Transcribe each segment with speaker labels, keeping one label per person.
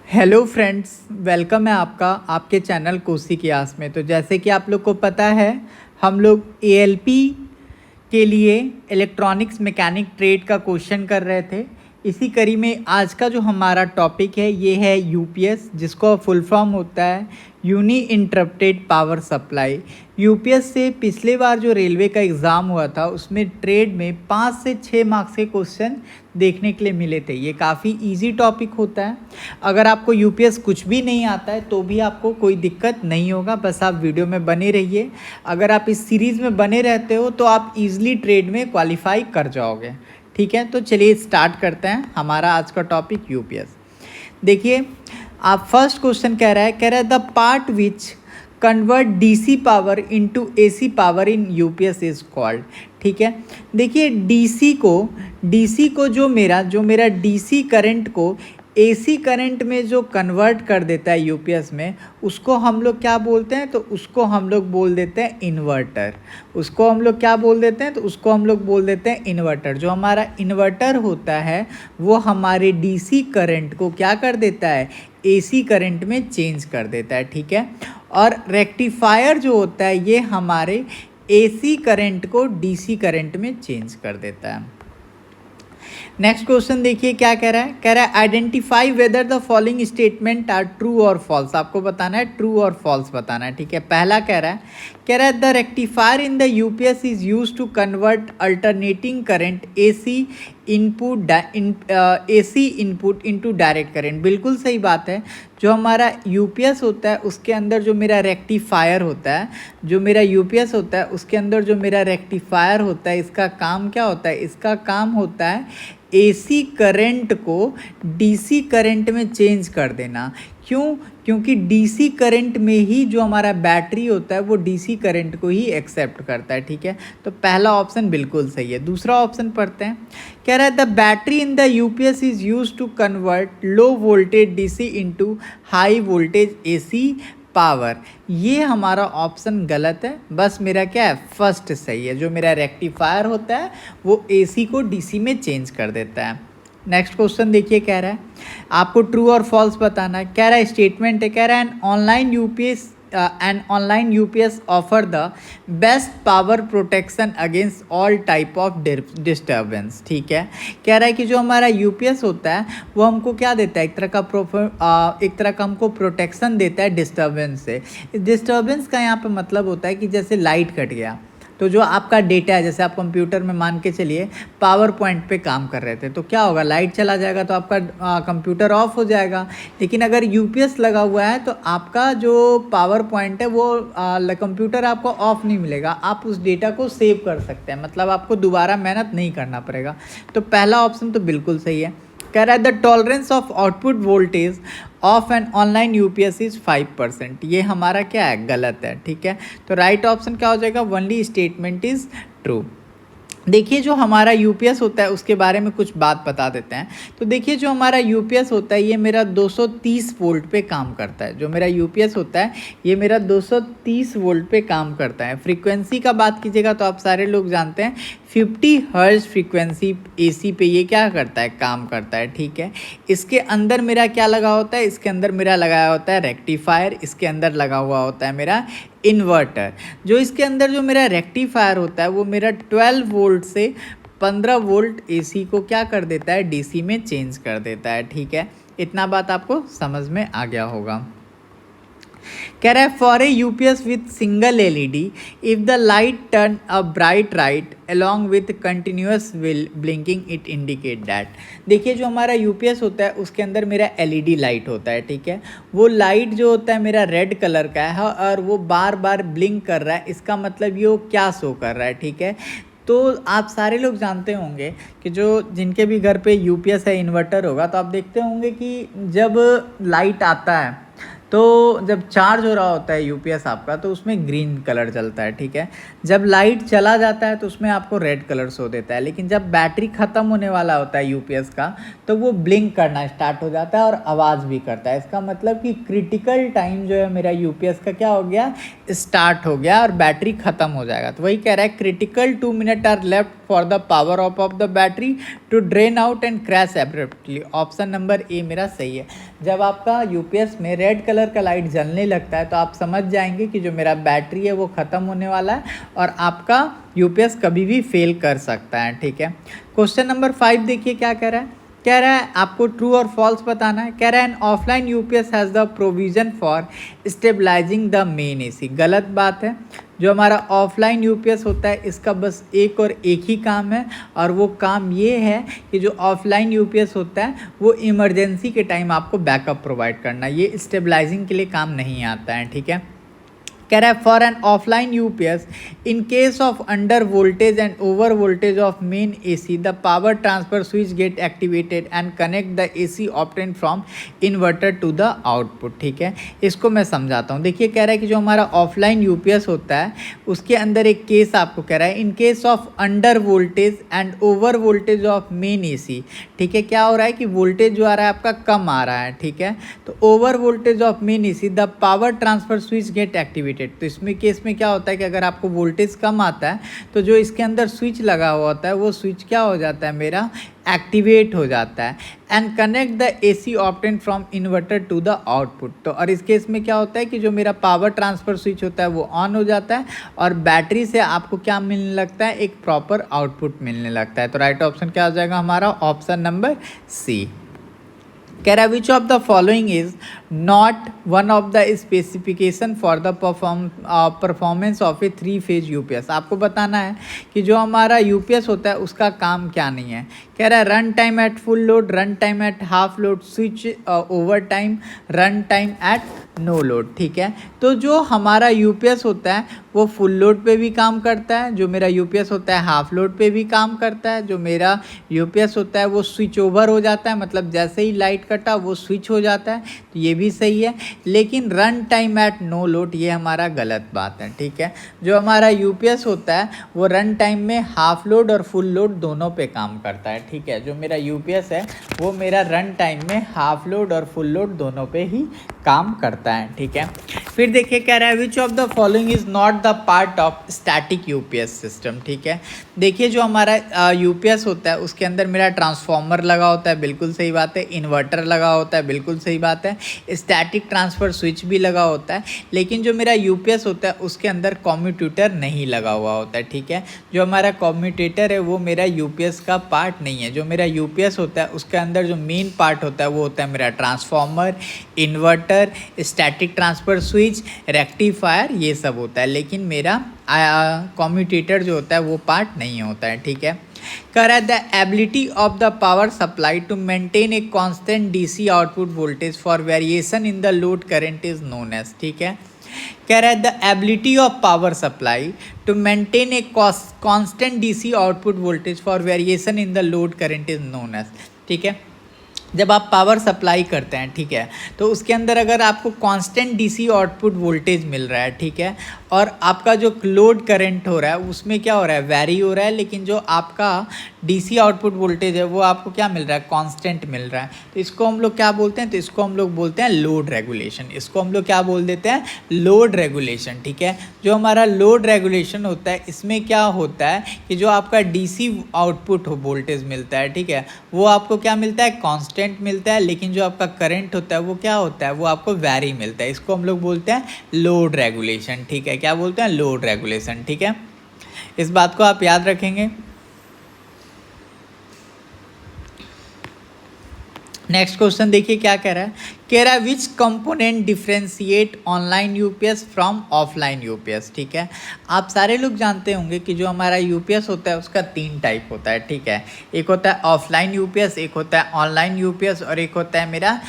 Speaker 1: Hello friends, welcome है आपका आपके चैनल कोसी की आस में। तो जैसे कि आप लोग को पता है, हम लोग एएलपी के लिए इलेक्ट्रॉनिक्स मैकेनिक ट्रेड का क्वेश्चन कर रहे थे। इसी कड़ी में आज का जो हमारा टॉपिक है ये है यूपीएस, जिसको फुल फॉर्म होता है uninterrupted power supply. UPS से पिछले बार जो रेलवे का एग्ज़ाम हुआ था उसमें ट्रेड में 5 से 6 मार्क्स के क्वेश्चन देखने के लिए मिले थे। ये काफ़ी इजी टॉपिक होता है। अगर आपको यूपीएस कुछ भी नहीं आता है तो भी आपको कोई दिक्कत नहीं होगा, बस आप वीडियो में बने रहिए। अगर आप इस सीरीज़ में बने रहते हो तो आप इजीली ट्रेड में क्वालिफाई कर जाओगे। ठीक है, तो चलिए स्टार्ट करते हैं हमारा आज का टॉपिक यूपीएस। देखिए, आप फर्स्ट क्वेश्चन कह रहा है the part which convert DC power into AC power in UPS is called. ठीक है, देखिए डीसी को जो मेरा डीसी करंट को एसी करंट में जो कन्वर्ट कर देता है यूपीएस में, उसको हम लोग क्या बोलते हैं? तो उसको हम लोग बोल देते हैं इन्वर्टर। उसको हम लोग क्या बोल देते हैं? तो उसको हम लोग बोल देते हैं इन्वर्टर। जो हमारा इन्वर्टर होता है वो हमारे डीसी करंट को क्या कर देता है? एसी करंट में चेंज कर देता है। ठीक है, और रेक्टिफायर जो होता है ये हमारे एसी करंट को डीसी करंट में चेंज कर देता है। नेक्स्ट क्वेश्चन देखिए क्या कह रहा है identify whether the following statement are true और फॉल्स। आपको बताना है ट्रू और फॉल्स बताना है। ठीक है, पहला कह रहा है the rectifier in the UPS is use to convert alternating current AC input into direct current. बिल्कुल सही बात है। जो हमारा यूपीएस होता है उसके अंदर जो मेरा रेक्टिफायर होता है, उसके अंदर जो मेरा रेक्टिफायर होता है, इसका काम क्या होता है? इसका काम होता है एसी करंट को डीसी करंट में चेंज कर देना। क्यों? क्योंकि डीसी करंट में ही जो हमारा बैटरी होता है वो डीसी करंट को ही एक्सेप्ट करता है। ठीक है, तो पहला ऑप्शन बिल्कुल सही है। दूसरा ऑप्शन पढ़ते हैं। कह रहा है the battery in the UPS is use to convert low voltage DC into high voltage AC power. ये हमारा ऑप्शन गलत है। बस मेरा क्या है? फर्स्ट सही है। जो मेरा रेक्टिफायर होता है वो एसी को डीसी में चेंज कर देता है। नेक्स्ट क्वेश्चन देखिए, कह रहा है आपको ट्रू और फॉल्स बताना है। कह रहा है स्टेटमेंट है, कह रहा है N online UPS offer the best power protection against all type of disturbance. ठीक है, कह रहा है कि जो हमारा यूपीएस होता है वो हमको क्या देता है? एक तरह का हमको प्रोटेक्शन देता है डिस्टर्बेंस से। डिस्टर्बेंस का यहाँ पे मतलब होता है कि जैसे लाइट कट गया तो जो आपका डेटा है, जैसे आप कंप्यूटर में मान के चलिए पावर पॉइंट पे काम कर रहे थे, तो क्या होगा? लाइट चला जाएगा तो आपका कंप्यूटर ऑफ हो जाएगा। लेकिन अगर यूपीएस लगा हुआ है तो आपका जो पावर पॉइंट है वो कंप्यूटर आपको ऑफ नहीं मिलेगा। आप उस डेटा को सेव कर सकते हैं, मतलब आपको दोबारा मेहनत नहीं करना पड़ेगा। तो पहला ऑप्शन तो बिल्कुल सही है। कह रहा है the tolerance of output voltage of N online UPS is 5%। ये हमारा क्या है? गलत है। ठीक है, तो राइट ऑप्शन क्या हो जाएगा? Only statement is true. देखिए, जो हमारा यूपीएस होता है उसके बारे में कुछ बात बता देते हैं। तो देखिए, जो हमारा यूपीएस होता है ये मेरा 230 वोल्ट पे काम करता है। जो मेरा यूपीएस होता है ये मेरा 230 वोल्ट पे काम करता है। फ्रीक्वेंसी का बात कीजिएगा तो आप सारे लोग जानते हैं 50 हर्ट्ज फ्रीक्वेंसी एसी पे ये क्या करता है? काम करता है। ठीक है, इसके अंदर मेरा क्या लगा होता है? इसके अंदर मेरा लगाया होता है रेक्टिफायर। इसके अंदर लगा हुआ होता है मेरा इन्वर्टर। जो इसके अंदर जो मेरा रेक्टिफायर होता है वो मेरा 12 वोल्ट से 15 वोल्ट एसी को क्या कर देता है? डीसी में चेंज कर देता है। ठीक है, इतना बात आपको समझ में आ गया होगा। कह रहा है for a UPS with single LED if the light turn a bright right along with continuous blinking it indicate that. देखिए, जो हमारा यूपीएस होता है उसके अंदर मेरा एलईडी लाइट होता है। ठीक है, वो लाइट जो होता है मेरा रेड कलर का है और वो बार बार ब्लिंक कर रहा है। इसका मतलब ये वो क्या शो कर रहा है? ठीक है, तो आप सारे लोग जानते होंगे कि जो जिनके भी घर पे यूपीएस है, इन्वर्टर होगा, तो आप देखते होंगे कि जब लाइट आता है तो जब चार्ज हो रहा होता है यूपीएस आपका तो उसमें ग्रीन कलर जलता है। ठीक है, जब लाइट चला जाता है तो उसमें आपको रेड कलर शो देता है। लेकिन जब बैटरी ख़त्म होने वाला होता है यूपीएस का तो वो ब्लिंक करना स्टार्ट हो जाता है और आवाज़ भी करता है। इसका मतलब कि क्रिटिकल टाइम जो है मेरा यूपीएस का क्या हो गया? स्टार्ट हो गया और बैटरी ख़त्म हो जाएगा। तो वही कह रहा है critical 2 minute are left for the power of the battery to drain out and crash abruptly. Option number A मेरा सही है। जब आपका यूपीएस में रेड कलर का लाइट जलने लगता है तो आप समझ जाएंगे कि जो मेरा बैटरी है वो ख़त्म होने वाला है और आपका यूपीएस कभी भी फेल कर सकता है। ठीक है, क्वेश्चन नंबर 5 देखिए क्या कह रहा है। कह रहा है आपको ट्रू और फॉल्स बताना है। कह रहा है an offline UPS has the provision for stabilising the main AC. गलत बात है। जो हमारा ऑफलाइन यूपीएस होता है इसका बस एक और एक ही काम है और वो काम ये है कि जो ऑफलाइन यूपीएस होता है वो इमरजेंसी के टाइम आपको बैकअप प्रोवाइड करना, ये स्टेबलाइजिंग के लिए काम नहीं आता है। ठीक है, कह रहा है for an offline UPS in case of under voltage and over voltage of main AC the power transfer switch get activated and connect the AC obtain from inverter to the output. ठीक है, इसको मैं समझाता हूँ। देखिए कह रहा है कि जो हमारा ऑफलाइन यूपीएस होता है उसके अंदर एक केस आपको कह रहा है इन case of under voltage and over voltage of main AC. ठीक है, क्या हो रहा है कि वोल्टेज जो आ रहा है आपका कम आ रहा है। ठीक है, तो over voltage of main AC the power transfer switch get activated. तो इसमें केस में क्या होता है कि अगर आपको वोल्टेज कम आता है तो जो इसके अंदर स्विच लगा हुआ होता है वो स्विच क्या हो जाता है मेरा एक्टिवेट हो जाता है and connect the AC obtain from inverter to the output. तो और इस केस में क्या होता है कि जो मेरा पावर ट्रांसफ़र स्विच होता है वो ऑन हो जाता है और बैटरी से आपको क्या मिलने लगता है, एक प्रॉपर आउटपुट मिलने लगता है। तो राइट ऑप्शन क्या हो जाएगा हमारा, ऑप्शन नंबर सी। कह रहा है विच of the following is not one of the specification for the performance of A 3 phase UPS. आपको बताना है कि जो हमारा यूपीएस होता है उसका काम क्या नहीं है। कह रहा है run time at full load, run time at half load, switch over time, run time at no load. ठीक है, तो जो हमारा यूपीएस होता है वो फुल लोड पे भी काम करता है, जो मेरा यूपीएस होता है हाफ लोड पे भी काम करता है, जो मेरा यूपीएस होता है वो स्विच ओवर हो जाता है, मतलब जैसे ही लाइट कटा वो स्विच हो जाता है, तो ये भी सही है। लेकिन run time at no load ये हमारा गलत बात है। ठीक है, जो हमारा यूपीएस होता है वो रन टाइम में हाफ लोड और फुल लोड दोनों पे काम करता है। ठीक है, जो मेरा यूपीएस है वो मेरा रन टाइम में हाफ लोड और फुल लोड दोनों पे ही काम करता है। ठीक है, फिर देखिए कह रहा है विच of the following is not the part of static UPS system. ठीक है, देखिए जो हमारा यूपीएस होता है उसके अंदर मेरा ट्रांसफॉर्मर लगा होता है, बिल्कुल सही बात है। इन्वर्टर लगा होता है, बिल्कुल सही बात है। स्टैटिक ट्रांसफ़र स्विच भी लगा होता है, लेकिन जो मेरा यूपीएस होता है उसके अंदर कम्यूटेटर नहीं लगा हुआ होता है। ठीक है, जो हमारा कम्यूटेटर है वो मेरा यूपीएस का पार्ट नहीं है। जो मेरा यूपीएस होता है उसके अंदर जो मेन पार्ट होता है वो होता है मेरा transformer, inverter, static transfer switch, rectifier, ये सब होता है, लेकिन मेरा कम्यूटेटर जो होता है वो पार्ट नहीं होता है। ठीक है, कह रहा है the ability of the power supply to maintain a constant DC output voltage for variation in the load current is known as. ठीक है, कह रहा है the ability of power supply to maintain a constant DC output voltage for variation in the load current is known as. ठीक है, जब आप power supply करते हैं, ठीक है, तो उसके अंदर अगर आपको कांस्टेंट डीसी आउटपुट वोल्टेज मिल रहा है, ठीक है, और आपका जो लोड करंट हो रहा है उसमें क्या हो रहा है, वेरी हो रहा है, लेकिन जो आपका डीसी आउटपुट वोल्टेज है वो आपको क्या मिल रहा है, कांस्टेंट मिल रहा है, तो इसको हम लोग क्या बोलते हैं, तो इसको हम लोग बोलते हैं लोड रेगुलेशन। इसको हम लोग क्या बोल देते हैं, लोड रेगुलेशन। ठीक है, जो हमारा लोड रेगुलेशन होता है इसमें क्या होता है कि जो आपका डीसी आउटपुट वोल्टेज मिलता है, ठीक है, वो आपको क्या मिलता है, कांस्टेंट मिलता है, लेकिन जो आपका करंट होता है वो क्या होता है, वो आपको वेरी मिलता है। इसको हम लोग बोलते हैं लोड रेगुलेशन। ठीक है, क्या बोलते हैं, लोड रेगुलेशन। ठीक है, इस बात को आप याद रखेंगे। नेक्स्ट क्वेश्चन देखिए क्या कह रहा है, कह रहा है विच component differentiate online UPS from offline UPS. ठीक है, आप सारे लोग जानते होंगे कि जो हमारा यूपीएस होता है उसका 3 टाइप होता है। ठीक है, एक होता है ऑफलाइन यूपीएस, एक होता है ऑनलाइन यूपीएस, और एक होता है मेरा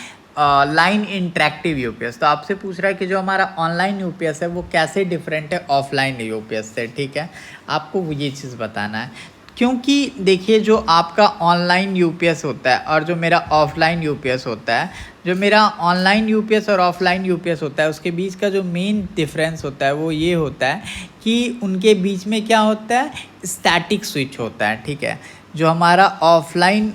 Speaker 1: लाइन इंटरेक्टिव यूपीएस। तो आपसे पूछ रहा है कि जो हमारा ऑनलाइन यूपीएस है वो कैसे डिफरेंट है ऑफलाइन यूपीएस से। ठीक है, आपको ये चीज़ बताना है, क्योंकि देखिए जो आपका ऑनलाइन यूपीएस होता है और जो मेरा ऑफलाइन यूपीएस होता है, जो मेरा ऑनलाइन यूपीएस और ऑफलाइन यूपीएस होता है उसके बीच का जो मेन डिफरेंस होता है वो ये होता है कि उनके बीच में क्या होता है, स्टैटिक स्विच होता है। ठीक है, जो हमारा ऑफलाइन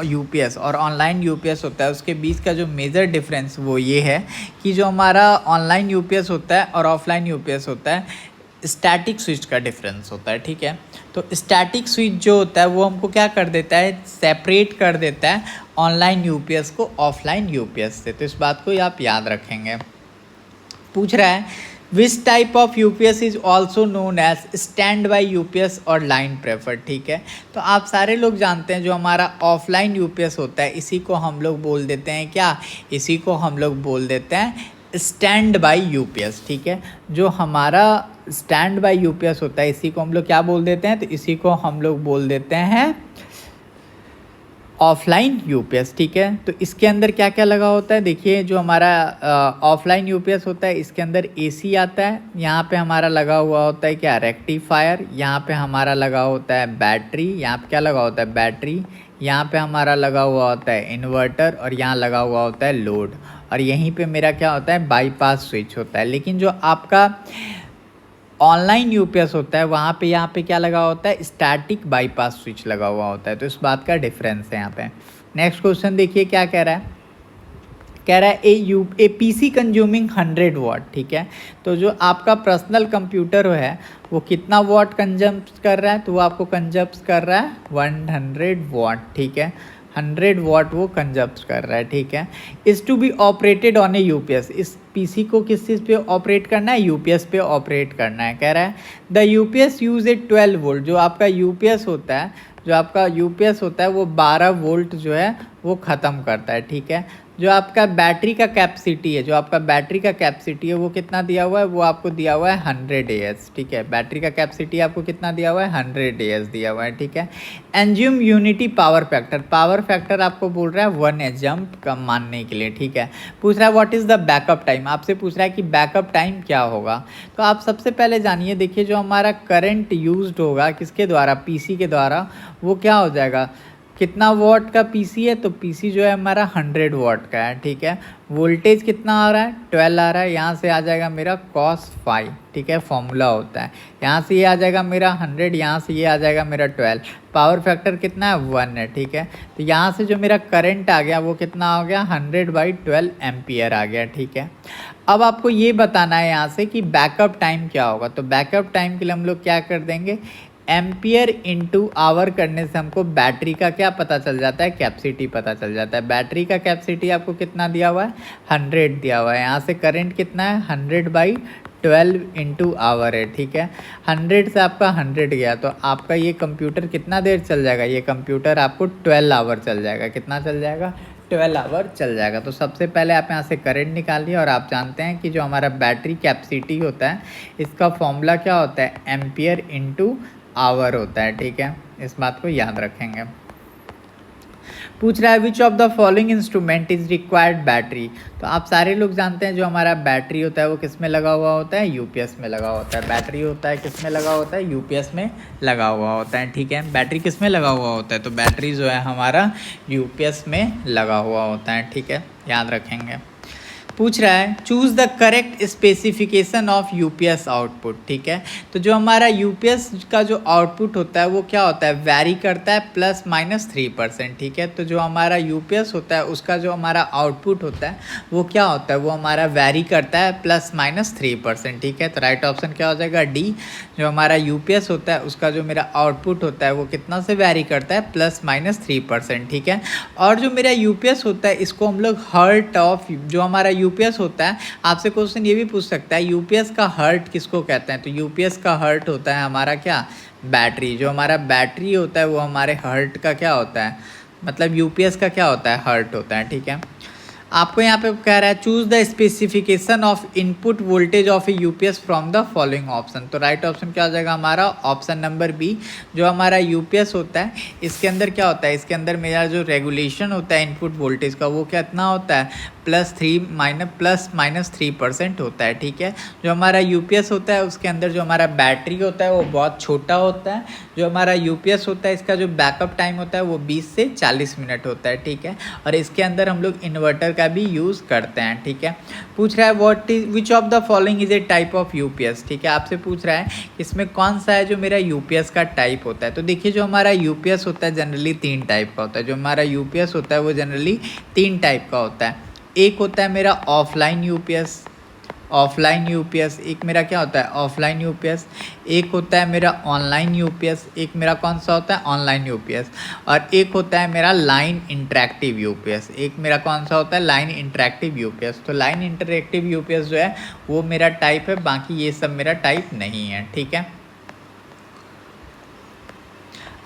Speaker 1: यूपीएस और ऑनलाइन यूपीएस होता है उसके बीच का जो मेजर डिफरेंस वो ये है कि जो हमारा ऑनलाइन यूपीएस होता है और ऑफलाइन यूपीएस होता है स्टैटिक स्विच का डिफरेंस होता है, ठीक है। तो स्टैटिक स्विच जो होता है वो हमको क्या कर देता है, सेपरेट कर देता है ऑनलाइन यूपीएस को ऑफलाइन यूपीएस से। तो इस बात को आप याद रखेंगे। पूछ रहा है which type of UPS is also known as standby UPS और लाइन प्रेफर, ठीक है। तो आप सारे लोग जानते हैं जो हमारा ऑफलाइन यूपीएस होता है इसी को हम लोग बोल देते हैं क्या, इसी को हम लोग बोल देते हैं स्टैंड बाई यूपीएस, ठीक है। जो हमारा स्टैंड बाई यूपीएस होता है इसी को हम लोग क्या बोल देते हैं, तो इसी को हम लोग बोल देते हैं ऑफलाइन यूपीएस, ठीक है। तो इसके अंदर क्या क्या लगा होता है, देखिए जो हमारा ऑफलाइन यूपीएस होता है इसके अंदर एसी आता है, यहाँ पे हमारा लगा हुआ होता है क्या, रेक्टिफायर, यहाँ पे हमारा लगा होता है बैटरी, यहाँ पे क्या लगा होता है, बैटरी, यहाँ पे हमारा लगा हुआ होता है इन्वर्टर, और यहाँ लगा हुआ होता है लोड, और यहीं पे मेरा क्या होता है, बाईपास स्विच होता है। लेकिन जो आपका ऑनलाइन यूपीएस होता है वहाँ पे यहाँ पे क्या लगा होता है, स्टैटिक बाईपास स्विच लगा हुआ होता है। तो इस बात का डिफरेंस है यहाँ पे। नेक्स्ट क्वेश्चन देखिए क्या कह रहा है, कह रहा है ए पीसी कंज्यूमिंग 100 वाट, ठीक है। तो जो आपका पर्सनल कंप्यूटर है वो कितना वाट कंज्यूम कर रहा है, तो वो आपको कंज्यूम कर रहा है 100 वाट, ठीक है। 100 वाट वो कंजप्ट कर रहा है, ठीक है। Is to be operated on a UPS, इस पीसी को किस चीज़ पे ऑपरेट करना है, यूपीएस पे ऑपरेट करना है। कह रहा है the UPS use A 12 volt, जो आपका यूपीएस होता है, जो आपका यूपीएस होता है वो 12 वोल्ट जो है वो ख़त्म करता है, ठीक है। जो आपका बैटरी का कैपेसिटी है, जो आपका बैटरी का कैपेसिटी है वो कितना दिया हुआ है, वो आपको दिया हुआ है 100 AH, ठीक है। बैटरी का कैपेसिटी आपको कितना दिया हुआ है, 100 AH दिया हुआ है, ठीक है। Assume unity power factor, power factor आपको बोल रहा है 1 है जंप कम मानने के लिए, ठीक है। पूछ रहा है what is the backup time, आपसे पूछ रहा है कि बैकअप टाइम क्या होगा। तो आप सबसे पहले जानिए, देखिए जो हमारा करंट यूज्ड होगा किसके द्वारा, पीसी के द्वारा, वो क्या हो जाएगा, कितना वॉट का पीसी है, तो पीसी जो है हमारा 100 वॉट का है, ठीक है। वोल्टेज कितना आ रहा है, 12 आ रहा है, यहाँ से आ जाएगा मेरा cos फाई, ठीक है, फॉर्मूला होता है। यहाँ से ये आ जाएगा मेरा 100, यहाँ से ये आ जाएगा मेरा 12, पावर फैक्टर कितना है 1 है, ठीक है। तो यहाँ से जो मेरा करंट आ गया वो कितना हो गया, 100/12 एम्पियर आ गया, ठीक है। अब आपको ये बताना है यहाँ से कि बैकअप टाइम क्या होगा। तो बैकअप टाइम के लिए हम लोग क्या कर देंगे, एम्पियर इंटू आवर करने से हमको बैटरी का क्या पता चल जाता है, कैपेसिटी पता चल जाता है। बैटरी का कैपेसिटी आपको कितना दिया हुआ है, 100 दिया हुआ है। यहाँ से करंट कितना है, 100/12 इंटू आवर है, ठीक है। 100 से आपका 100 गया तो आपका ये कंप्यूटर कितना देर चल जाएगा, ये कंप्यूटर आपको 12 आवर चल जाएगा। कितना चल जाएगा, 12 आवर चल जाएगा। तो सबसे पहले आप यहाँ से करंट निकालिए, और आप जानते हैं कि जो हमारा बैटरी कैपेसिटी होता है इसका फॉर्मूला क्या होता है, एम्पियर इंटू आवर होता है, ठीक है। इस बात को याद रखेंगे। पूछ रहा है विच of the following instrument is required battery. तो आप सारे लोग जानते हैं जो हमारा बैटरी होता है वो किस में लगा हुआ होता है, यूपीएस में लगा होता है। बैटरी होता है किस में लगा होता है, यूपीएस में लगा हुआ होता है, ठीक है। बैटरी किस में लगा हुआ होता है, तो बैटरी जो है हमारा यूपीएस में लगा हुआ होता है, ठीक है, याद रखेंगे। पूछ रहा है choose the correct specification of UPS output, ठीक है। तो जो हमारा यूपीएस का जो आउटपुट होता है वो क्या होता है, वैरी करता है ±3%, ठीक है। तो जो हमारा यूपीएस होता है उसका जो हमारा आउटपुट होता है वो क्या होता है, वो हमारा वैरी करता है ±3%, ठीक है। तो राइट ऑप्शन क्या हो जाएगा, डी। जो हमारा यूपीएस होता है उसका जो मेरा आउटपुट होता है वो कितना से वैरी करता है, ±3%, ठीक है। और जो मेरा यूपीएस होता है इसको हम लोग हर्ट ऑफ, जो हमारा यूपीएस होता है, आपसे क्वेश्चन ये भी पूछ सकता है यूपीएस का हर्ट किसको कहते हैं। तो यूपीएस का हर्ट होता है हमारा क्या, बैटरी। जो हमारा बैटरी होता है वो हमारे हर्ट का क्या होता है, मतलब यूपीएस का क्या होता है, हर्ट होता है, ठीक है। आपको यहाँ पे कह रहा है choose the specification of input voltage of a UPS from the following option. तो राइट ऑप्शन क्या हो जाएगा हमारा, ऑप्शन नंबर बी। जो हमारा यूपीएस होता है इसके अंदर क्या होता है, इसके अंदर मेरा जो रेगुलेशन होता है इनपुट वोल्टेज का वो कितना होता है, ±3% होता है, ठीक है। जो हमारा यूपीएस होता है उसके अंदर जो हमारा बैटरी होता है वो बहुत छोटा होता है। जो हमारा यूपीएस होता है इसका जो बैकअप टाइम होता है वो 20 से 40 मिनट होता है, ठीक है। और इसके अंदर हम लोग इन्वर्टर का भी यूज़ करते हैं, ठीक है। पूछ रहा है what is which of the following is a type of UPS, ठीक है। आपसे पूछ रहा है इसमें कौन सा है जो मेरा यूपीएस का टाइप होता है। तो देखिए जो हमारा यूपीएस होता है जनरली 3 टाइप का होता है। जो हमारा यूपीएस होता है वो जनरली 3 टाइप का होता है। एक होता है मेरा ऑफलाइन यूपीएस, ऑफलाइन यूपीएस, एक मेरा क्या होता है ऑफलाइन यूपीएस, एक होता है मेरा ऑनलाइन यूपीएस, एक मेरा कौन सा होता है ऑनलाइन यूपीएस, और एक होता है मेरा लाइन इंटरेक्टिव यूपीएस। एक मेरा कौन सा होता है लाइन इंटरेक्टिव यूपीएस। तो लाइन इंटरेक्टिव यूपीएस जो है वो मेरा टाइप है, बाकी ये सब मेरा टाइप नहीं है। ठीक है,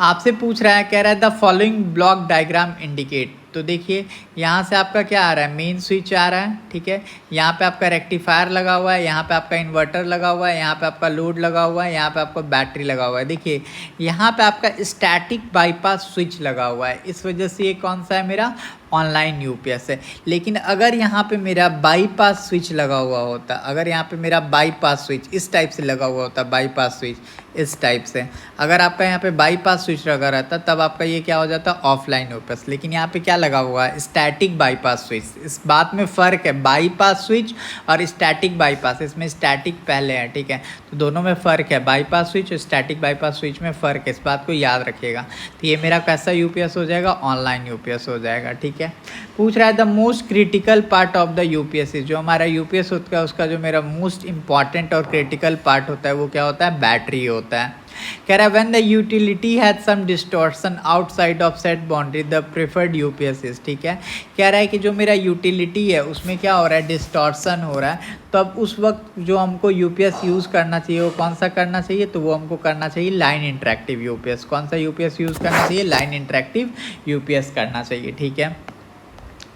Speaker 1: आपसे पूछ रहा है, कह रहा है the following block diagram indicate. तो देखिए यहाँ से आपका क्या आ रहा है, मेन स्विच आ रहा है। ठीक है, यहाँ पे आपका रेक्टिफायर लगा हुआ है, यहाँ पे आपका इन्वर्टर लगा हुआ है, यहाँ पे आपका लोड लगा हुआ है, यहाँ पे आपका बैटरी लगा हुआ है। देखिए यहाँ पे आपका स्टैटिक बाईपास स्विच लगा हुआ है, इस वजह से ये कौन सा है मेरा ऑनलाइन यूपीएस है। लेकिन अगर यहाँ पे मेरा बाईपास स्विच लगा हुआ होता, अगर यहाँ पे मेरा बाईपास स्विच इस टाइप से लगा हुआ होता, बाईपास स्विच इस टाइप से अगर आपका यहाँ पे बाईपास स्विच लगा रहता, तब आपका ये क्या हो जाता ऑफलाइन यूपीएस। लेकिन यहाँ पे क्या लगा हुआ है स्टैटिक बाईपास स्विच। इस बात में फ़र्क है, बाईपास स्विच और स्टैटिक बाईपास, इसमें स्टैटिक पहले है। ठीक है, तो दोनों में फ़र्क है, बाईपास स्विच और स्टैटिक बाईपास स्विच में फ़र्क है, इस बात को याद रखिएगा। तो ये मेरा कैसा यूपीएस हो जाएगा, ऑनलाइन यूपीएस हो जाएगा। ठीक है, पूछ रहा है the most critical part of the UPS is, जो हमारा यूपीएस होता है उसका जो मेरा मोस्ट इंपॉर्टेंट और क्रिटिकल पार्ट होता है वो क्या होता है, बैटरी होता है। कह रहा है when the utility has some distortion outside of set boundary the preferred UPS is. ठीक है, कह रहा है कि जो मेरा यूटिलिटी है उसमें क्या हो रहा है, डिस्टॉर्शन हो रहा है, तो अब उस वक्त जो हमको यूपीएस यूज़ करना चाहिए वो कौन सा करना चाहिए, तो वो हमको करना चाहिए लाइन इंटरेक्टिव यूपीएस। कौन सा यूपीएस यूज़ करना चाहिए, लाइन इंटरेक्टिव यूपीएस करना चाहिए। ठीक है,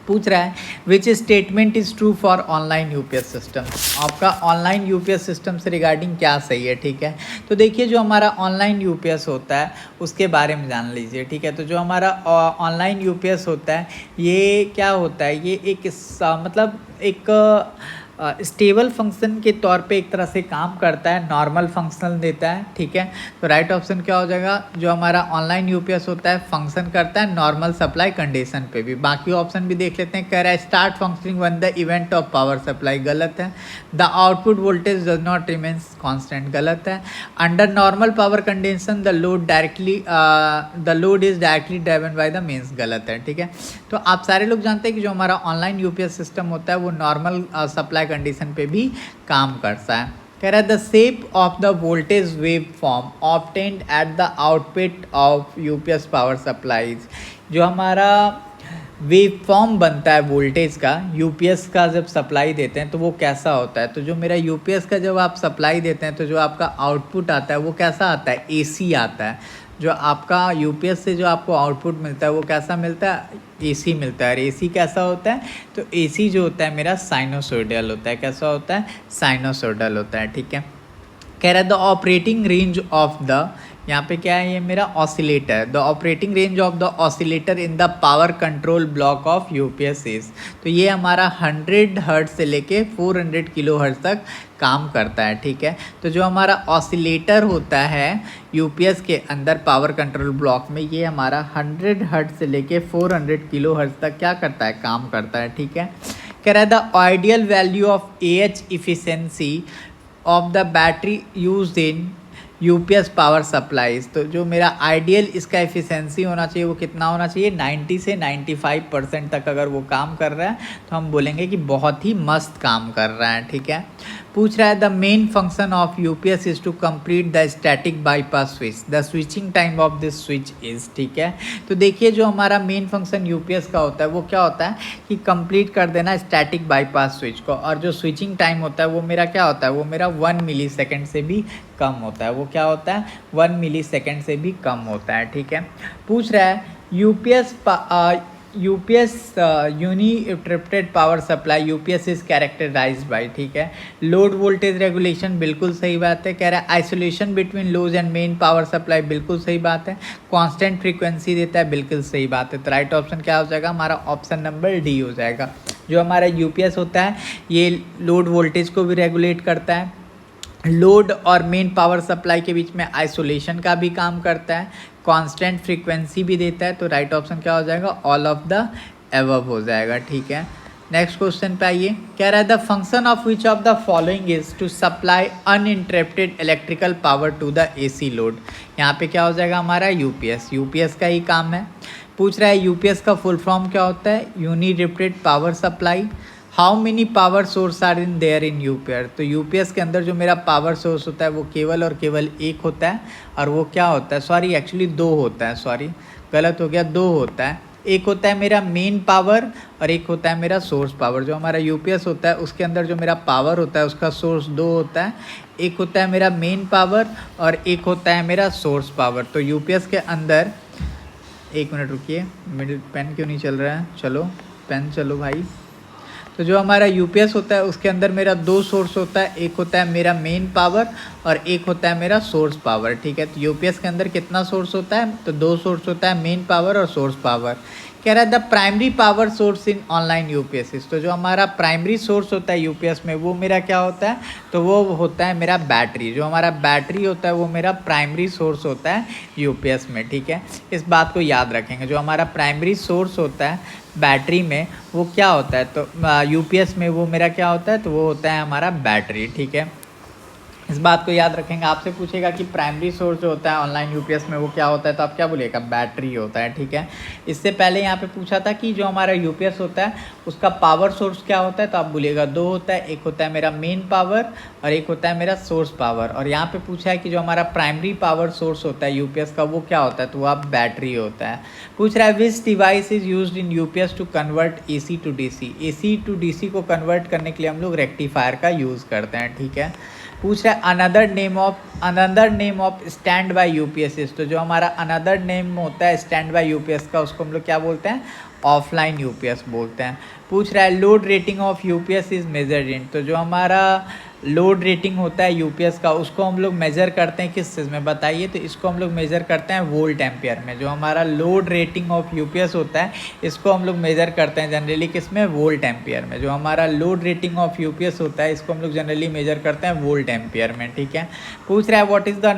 Speaker 1: पूछ रहा है which statement is true for online UPS system. आपका ऑनलाइन यूपीएस सिस्टम से रिगार्डिंग क्या सही है। ठीक है, तो देखिए जो हमारा ऑनलाइन यूपीएस होता है उसके बारे में जान लीजिए। ठीक है, तो जो हमारा ऑनलाइन यूपीएस होता है ये क्या होता है, ये एक मतलब एक स्टेबल फंक्शन के तौर पे एक तरह से काम करता है, नॉर्मल फंक्शनल देता है। ठीक है, तो राइट ऑप्शन क्या हो जाएगा, जो हमारा ऑनलाइन यूपीएस होता है फंक्शन करता है नॉर्मल सप्लाई कंडीशन पे भी। बाकी ऑप्शन भी देख लेते हैं, कह रहा है start functioning when the event of power supply, गलत है। The output voltage does not remains constant, गलत है। Under normal power condition the load is directly driven by the mains, गलत है। ठीक है, तो आप सारे लोग जानते हैं कि जो हमारा ऑनलाइन यूपीएस सिस्टम होता है वो नॉर्मल सप्लाई कंडीशन पे भी काम करता है। कह रहा है the shape of the voltage wave form obtained at the output of UPS power supplies, जो हमारा वेव फॉर्म बनता है वोल्टेज का यूपीएस का जब सप्लाई देते हैं तो वो कैसा होता है, तो जो मेरा यूपीएस का जब आप सप्लाई देते हैं तो जो आपका आउटपुट आता है वो कैसा आता है, एसी आता है। जो आपका यूपीएस से जो आपको आउटपुट मिलता है वो कैसा मिलता है, एसी मिलता है। और एसी कैसा होता है, तो एसी जो होता है मेरा साइनोसोइडल होता है। कैसा होता है, साइनोसोइडल होता है। ठीक है, कह रहा है the operating range of the, यहाँ पे क्या है, ये मेरा oscillator, the operating range of the oscillator in the power control block of UPS is. तो ये हमारा 100 हर्ट्ज से लेके 400 किलो हर्ट्ज तक काम करता है। ठीक है, तो जो हमारा ऑसिलेटर होता है यूपीएस के अंदर पावर कंट्रोल ब्लॉक में, ये हमारा 100 हर्ट्ज से लेके 400 किलो हर्ट्ज तक क्या करता है, काम करता है। ठीक है, कह रहा है the ideal value of H efficiency of the battery used in UPS power supplies. तो जो मेरा आइडियल इसका एफिशिएंसी होना चाहिए वो कितना होना चाहिए, 90 से 95% तक अगर वो काम कर रहा है तो हम बोलेंगे कि बहुत ही मस्त काम कर रहा है। ठीक है, पूछ रहा है the main function of UPS is to complete the static bypass switch, the switching time of this switch is. ठीक है, तो देखिए जो हमारा मेन फंक्शन यूपीएस का होता है वो क्या होता है कि कंप्लीट कर देना स्टैटिक बाईपास स्विच को, और जो स्विचिंग टाइम होता है वो मेरा क्या होता है, वो मेरा 1 मिली सेकेंड से भी कम होता है। वो क्या होता है, 1 मिली सेकेंड से भी कम होता है। ठीक है, पूछ रहा है UPS uninterrupted power supply UPS is characterize by. ठीक है, लोड वोल्टेज रेगुलेशन, बिल्कुल सही बात है। कह रहा है isolation between loads and main power supply, बिल्कुल सही बात है। कांस्टेंट फ्रीक्वेंसी देता है, बिल्कुल सही बात है। तो राइट ऑप्शन क्या हो जाएगा, हमारा ऑप्शन नंबर डी हो जाएगा। जो हमारा यूपीएस होता है ये लोड वोल्टेज को भी रेगुलेट करता है, लोड और मेन पावर सप्लाई के बीच में आइसोलेशन का भी काम करता है, कांस्टेंट फ्रीक्वेंसी भी देता है। तो राइट ऑप्शन क्या हो जाएगा, ऑल ऑफ द एबव हो जाएगा। ठीक है, नेक्स्ट क्वेश्चन पे आइए। कह रहा है the function of which of the following is to supply uninterrupted electrical power to the AC load. यहाँ पे क्या हो जाएगा हमारा यूपीएस, यूपीएस का ही काम है। पूछ रहा है यूपीएस का फुल फॉर्म क्या होता है, uninterrupted power supply. How many power source are in there in UPS. तो यूपीएस के अंदर जो मेरा पावर सोर्स होता है वो केवल और केवल एक होता है, और वो क्या होता है, सॉरी एक्चुअली दो होता है, सॉरी गलत हो गया, दो होता है। एक होता है मेरा मेन पावर और एक होता है मेरा सोर्स पावर। जो हमारा यूपीएस होता है उसके अंदर जो मेरा पावर होता है उसका सोर्स दो होता है, एक होता है मेरा मेन पावर और एक होता है मेरा सोर्स पावर। तो यूपीएस के अंदर, एक मिनट रुकिए, मेरे पेन क्यों नहीं चल रहा है, चलो पेन चलो भाई। तो जो हमारा यूपीएस होता है उसके अंदर मेरा दो सोर्स होता है, एक होता है मेरा मेन पावर और एक होता है मेरा सोर्स पावर, ठीक है। तो यूपीएस के अंदर कितना सोर्स होता है, तो दो सोर्स होता है, मेन पावर और सोर्स पावर। कह रहा है the primary power source in online UPS. तो जो हमारा प्राइमरी सोर्स होता है यूपीएस में वो मेरा क्या होता है, तो वो होता है मेरा बैटरी। जो हमारा बैटरी होता है वो मेरा प्राइमरी सोर्स होता है यूपीएस में, ठीक है। इस बात को याद रखेंगे, जो हमारा प्राइमरी सोर्स होता है बैटरी में वो क्या होता है, तो यूपीएस में वो मेरा क्या होता है, तो वो होता है हमारा बैटरी, ठीक है। इस बात को याद रखेंगे। आपसे पूछेगा कि प्राइमरी सोर्स जो होता है ऑनलाइन यूपीएस में वो क्या होता है, तो आप क्या बोलिएगा, बैटरी होता है, ठीक है। इससे पहले यहाँ पे पूछा था कि जो हमारा यूपीएस होता है उसका पावर सोर्स क्या होता है, तो आप बोलिएगा दो होता है, एक होता है मेरा मेन पावर और एक होता है मेरा सोर्स पावर। और यहाँ पे पूछा है कि जो हमारा प्राइमरी पावर सोर्स होता है यूपीएस का वो क्या होता है, तो वो आप बैटरी होता है। पूछ रहा है which device is used in UPS to convert AC to DC. AC to DC को कन्वर्ट करने के लिए हम लोग रेक्टिफायर का यूज़ करते हैं, ठीक है। पूछ रहा है another name of stand by UPS. तो जो हमारा अनदर नेम होता है स्टैंड बाय यूपीएस का उसको हम लोग क्या बोलते हैं, ऑफलाइन यूपीएस बोलते हैं। पूछ रहा है load rating of UPS is measured in. तो जो हमारा लोड रेटिंग होता है यूपीएस का उसको हम लोग मेज़र करते हैं किस चीज़ में, बताइए। तो इसको हम लोग मेज़र करते हैं वोल्ट एम्पियर में। जो हमारा लोड रेटिंग ऑफ यूपीएस होता है इसको हम लोग मेज़र करते हैं जनरली किस में, वोल्ट एम्पियर में। जो हमारा लोड रेटिंग ऑफ यूपीएस होता है इसको हम लोग जनरली मेज़र करते हैं वोल्ट एम्पियर में, ठीक है। पूछ रहा है what is the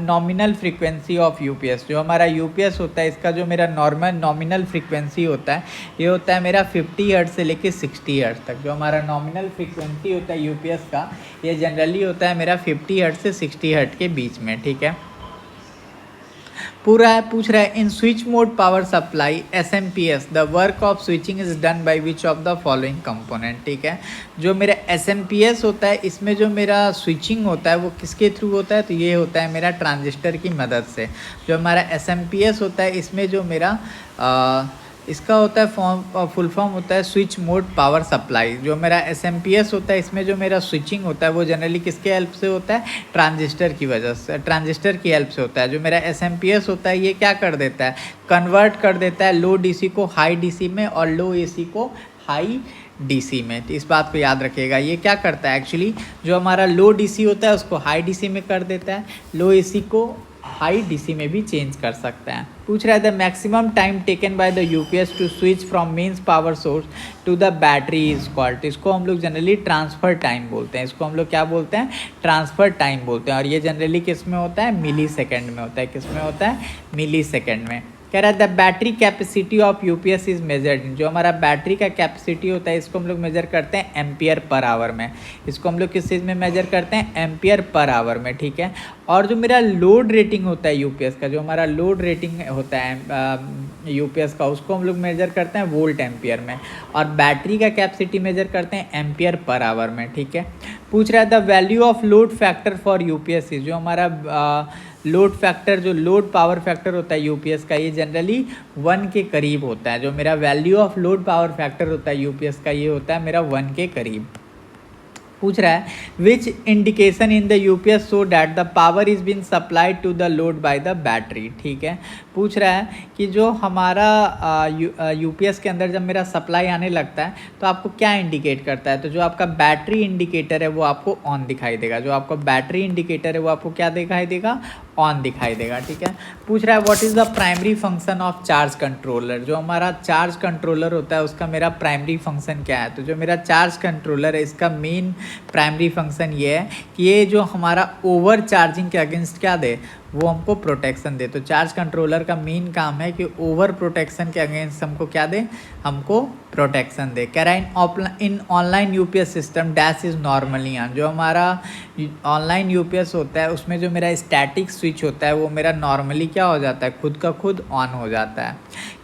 Speaker 1: nominal frequency of UPS. जो हमारा यूपीएस होता है इसका जो मेरा नॉमिनल फ्रीक्वेंसी होता है ये होता है मेरा 50 हर्ट्ज से लेके 60 हर्ट्ज तक। जो हमारा नॉमिनल फ्रीक्वेंसी होता है यूपीएस का ये जनरली होता है मेरा 50 हर्ट्ज से 60 हर्ट्ज के बीच में, ठीक है। पूछ रहा है in switch mode power supply SMPS the work of switching is done by which of the following component, ठीक है। जो मेरा एसएमपीएस होता है इसमें जो मेरा स्विचिंग होता है वो किसके थ्रू होता है, तो ये होता है मेरा ट्रांजिस्टर की मदद से। जो हमारा एसएमपीएस होता है इसमें जो मेरा इसका होता है फुल फॉर्म होता है स्विच मोड पावर सप्लाई। जो मेरा एसएमपीएस होता है इसमें जो मेरा स्विचिंग होता है वो जनरली किसके हेल्प से होता है, ट्रांजिस्टर की वजह से, ट्रांजिस्टर की हेल्प से होता है। जो मेरा एसएमपीएस होता है ये क्या कर देता है, कन्वर्ट कर देता है लो डीसी को हाई डीसी में और लो एसी को हाई डीसी में। तो इस बात को याद रखिएगा। ये क्या करता है एक्चुअली, जो हमारा लो डीसी होता है उसको हाई डीसी में कर देता है, लो एसी को हाई डीसी में भी चेंज कर सकता है। पूछ रहा है the maximum time taken by the UPS to switch from mains power source to the battery is called. इसको हम लोग जनरली ट्रांसफ़र टाइम बोलते हैं। इसको हम लोग क्या बोलते हैं, ट्रांसफ़र टाइम बोलते हैं। और ये जनरली किस में होता है, मिली सेकेंड में होता है। किस में होता है, मिली सेकेंड में। कह रहा है the battery capacity of UPS is measured. जो हमारा बैटरी का कैपेसिटी होता है इसको हम लोग मेजर करते हैं एम्पियर पर आवर में। इसको हम लोग किस चीज़ में मेजर करते हैं, एम्पियर पर आवर में, ठीक है। और जो मेरा लोड रेटिंग होता है यूपीएस का, जो हमारा लोड रेटिंग होता है यूपीएस का उसको हम लोग मेजर करते हैं वोल्ट एम्पियर में। और बैटरी का कैपेसिटी मेजर करते हैं एम्पियर पर आवर में, ठीक है। पूछ रहा है the value of load factor for UPS is. जो हमारा लोड फैक्टर, जो लोड पावर फैक्टर होता है यूपीएस का ये जनरली 1 के करीब होता है। जो मेरा value of load power factor होता है यूपीएस का ये होता है मेरा 1 के करीब। पूछ रहा है which indication in the UPS so that the power is been supplied to the load by the battery, ठीक है। पूछ रहा है कि जो हमारा यूपीएस के अंदर जब मेरा सप्लाई आने लगता है तो आपको क्या इंडिकेट करता है, तो जो आपका बैटरी इंडिकेटर है वो आपको ऑन दिखाई देगा। जो आपका बैटरी इंडिकेटर है वो आपको क्या दिखाई देगा, ऑन दिखाई देगा, ठीक है। पूछ रहा है what is the primary function of charge controller. जो हमारा चार्ज कंट्रोलर होता है उसका मेरा प्राइमरी फंक्शन क्या है, तो जो मेरा चार्ज कंट्रोलर है इसका मेन प्राइमरी फंक्शन ये है कि ये जो हमारा ओवर चार्जिंग के अगेंस्ट क्या दे, वो हमको प्रोटेक्शन दे। तो चार्ज कंट्रोलर का मेन काम है कि ओवर प्रोटेक्शन के अगेंस्ट हमको क्या दे, हमको प्रोटेक्शन दे। कह रहा है in online UPS system dash is normally on. जो हमारा ऑनलाइन यूपीएस होता है उसमें जो मेरा स्टैटिक स्विच होता है वो मेरा नॉर्मली क्या हो जाता है, खुद का खुद ऑन हो जाता है।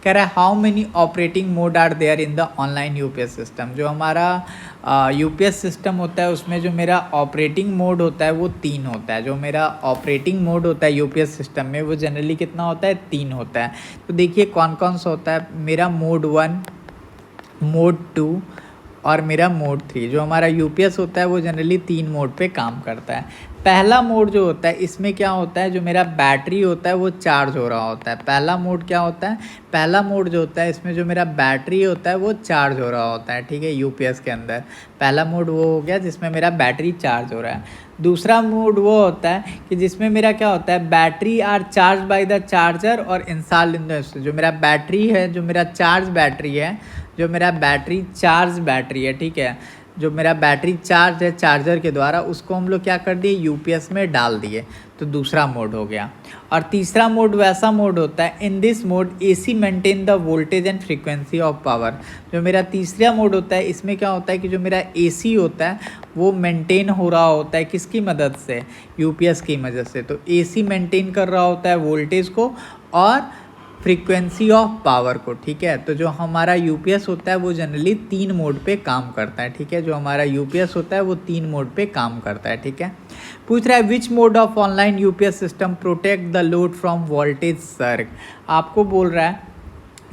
Speaker 1: कह रहा है how many operating mode are there in the online UPS system. जो हमारा यूपीएस सिस्टम होता है उसमें जो मेरा ऑपरेटिंग मोड होता है वो 3 होता है। जो मेरा ऑपरेटिंग मोड होता है यूपीएस सिस्टम में वो जनरली कितना होता है, 3 होता है। तो देखिए कौन कौन सा होता है, मेरा मोड 1, मोड 2 और मेरा मोड 3। जो हमारा यूपीएस होता है वो जनरली 3 मोड पे काम करता है। पहला मोड जो होता है इसमें क्या होता है, जो मेरा बैटरी होता है वो चार्ज हो रहा होता है। पहला मोड क्या होता है, पहला मोड जो होता है इसमें जो मेरा बैटरी होता है वो चार्ज हो रहा होता है, ठीक है, यूपीएस के अंदर। पहला मोड वो हो गया जिसमें मेरा बैटरी चार्ज हो रहा है। दूसरा मोड वो होता है कि जिसमें मेरा क्या होता है, battery are charge by the charger और इंस्टॉल्ड इन द। जो मेरा बैटरी है, जो मेरा चार्ज बैटरी है, जो मेरा बैटरी चार्ज बैटरी है, ठीक है, जो मेरा बैटरी चार्ज है चार्जर के द्वारा, उसको हम लोग क्या कर दिए, यूपीएस में डाल दिए। तो दूसरा मोड हो गया। और तीसरा मोड वैसा मोड होता है, in this mode AC maintain the voltage and frequency of power. जो मेरा तीसरा मोड होता है इसमें क्या होता है कि जो मेरा एसी होता है वो मेंटेन हो रहा होता है किसकी मदद से, यूपीएस की मदद से। तो एसी मेंटेन कर रहा होता है वोल्टेज को और फ्रीक्वेंसी ऑफ पावर को, ठीक है। तो जो हमारा यूपीएस होता है वो जनरली 3 मोड पे काम करता है, ठीक है। जो हमारा यूपीएस होता है वो 3 मोड पे काम करता है, ठीक है। पूछ रहा है which mode of online UPS system protect the load from voltage surge. आपको बोल रहा है